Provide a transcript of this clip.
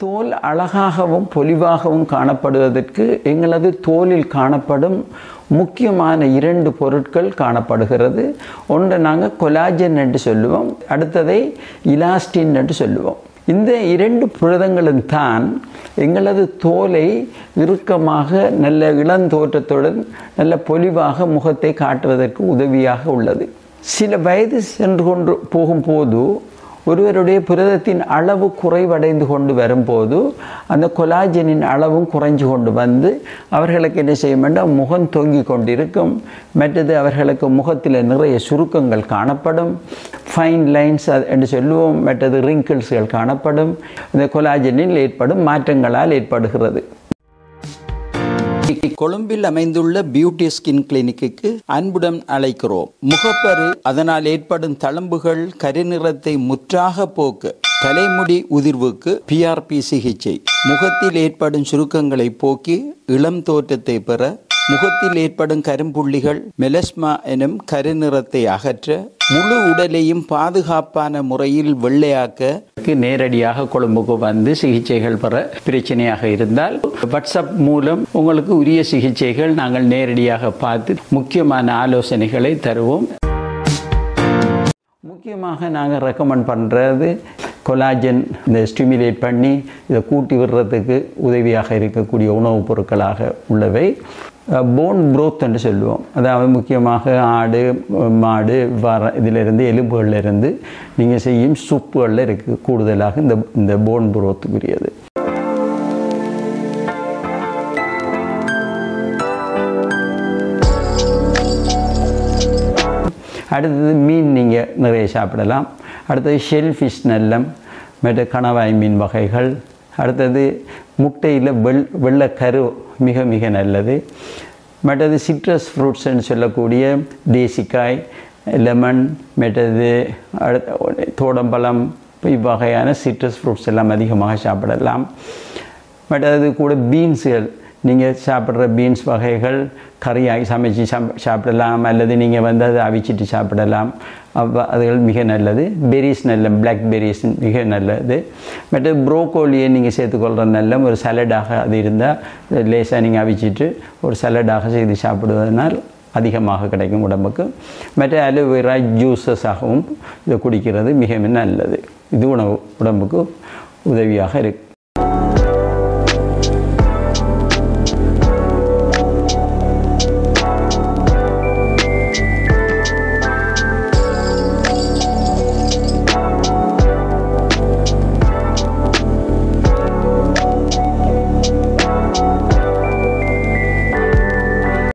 தோல் அழகாகவும் பொலிவாகவும் காணப்படுவதற்கு எங்களது தோலில் காணப்படும் முக்கியமான 2 பொருட்கள் காணப்படுகிறது. ஒன்று நாங்கள் கொலாஜன் என்று சொல்லுவோம், அடுத்ததை இலாஸ்டின் என்று சொல்லுவோம். இந்த 2 புரதங்களும் தான் எங்களது தோலை இறுக்கமாக நல்ல இளந்தோற்றத்துடன் நல்ல பொலிவாக முகத்தை காட்டுவதற்கு உதவியாக உள்ளது. சில வயது சென்று கொண்டு போகும்போது ஒருவருடைய புரதத்தின் அளவு குறைவடைந்து கொண்டு வரும்போது அந்த கொலாஜனின் அளவும் குறைஞ்சு கொண்டு வந்து அவர்களுக்கு என்ன செய்ய வேண்டும், முகம் தொங்கி கொண்டிருக்கும். மற்றது அவர்களுக்கு முகத்தில் நிறைய சுருக்கங்கள் காணப்படும், ஃபைன் லைன்ஸ் என்று சொல்லுவோம். மற்றது ரிங்கிள்ஸ்கள் காணப்படும். இந்த கொலாஜனில் ஏற்படும் மாற்றங்களால் ஏற்படுகிறது. கொழும்பில் அமைந்துள்ள பியூட்டி ஸ்கின் கிளினிக்கு அன்புடன் அழைக்கிறோம். முகப்பரு, அதனால் ஏற்படும் தழும்புகள், கருநிறத்தை முற்றாக போக்க, தலைமுடி உதிர்வுக்கு PRP சிகிச்சை, முகத்தில் ஏற்படும் சுருக்கங்களை போக்கி இளம் தோற்றத்தை பெற, முகத்தில் ஏற்படும் கரும்புள்ளிகள், மெலஸ்மா எனும் கருநிறத்தை அகற்ற, முழு உடலையும் பாதுகாப்பான முறையில் வெள்ளையாக்க நேரடியாக கொழும்புக்கு வந்து சிகிச்சைகள் பெற பிரச்சனையாக இருந்தால் வாட்ஸ்அப் மூலம் உங்களுக்கு உரிய சிகிச்சைகள் நாங்கள் நேரடியாக பார்த்து முக்கியமான ஆலோசனைகளை தருவோம். முக்கியமாக நாங்கள் ரெக்கமெண்ட் பண்ணுறது கொலாஜன் இந்த ஸ்டிமுலேட் பண்ணி இதை கூட்டி விடுறதுக்கு உதவியாக இருக்கக்கூடிய உணவுப் பொருட்களாக உள்ளவை. போன் ப்ரோத் என்று சொல்லுவோம். அதாவது முக்கியமாக ஆடு, மாடு, இதிலிருந்து எலும்புகளிலிருந்து நீங்கள் செய்யும் சூப்புகளில் இருக்குது கூடுதலாக இந்த போன் ப்ரோத்துக்குரியது. அடுத்தது மீன் நீங்கள் நிறைய சாப்பிடலாம். அடுத்தது ஷெல்ஃபிஷ் நல்லம், மற்ற கணவாய் மீன் வகைகள். அடுத்தது முட்டையில் வெள்ளைக்கரு மிக மிக நல்லது. மற்றது சிட்ரஸ் ஃப்ரூட்ஸ்ன்னு சொல்லக்கூடிய தேசிக்காய், லெமன், மற்றது தோடம்பழம், இவ்வகையான சிட்ரஸ் ஃப்ரூட்ஸ் எல்லாம் அதிகமாக சாப்பிடலாம். மற்றது கூட பீன்ஸுகள், நீங்கள் சாப்பிட்ற பீன்ஸ் வகைகள் கறியாகி சமைச்சு சாப்பிடலாம், அல்லது நீங்கள் வந்து அதை அவிச்சிட்டு சாப்பிடலாம். அதுகள் மிக நல்லது. பெரிஸ் நல்லம், பிளாக் பெரிஸ் மிக நல்லது. மற்ற ப்ரோக்கோலியை நீங்கள் சேர்த்துக்கொள்கிற நல்லம் ஒரு சலடாக அது இருந்தால் லேசாக நீங்கள் அவிச்சிட்டு ஒரு சலடாக செய்து சாப்பிடுவதனால் அதிகமாக கிடைக்கும் உடம்புக்கு. மற்ற அலோவேரா ஜூஸஸாகவும் இதை குடிக்கிறது மிக நல்லது. இது உடம்புக்கு உதவியாக இருக்குது.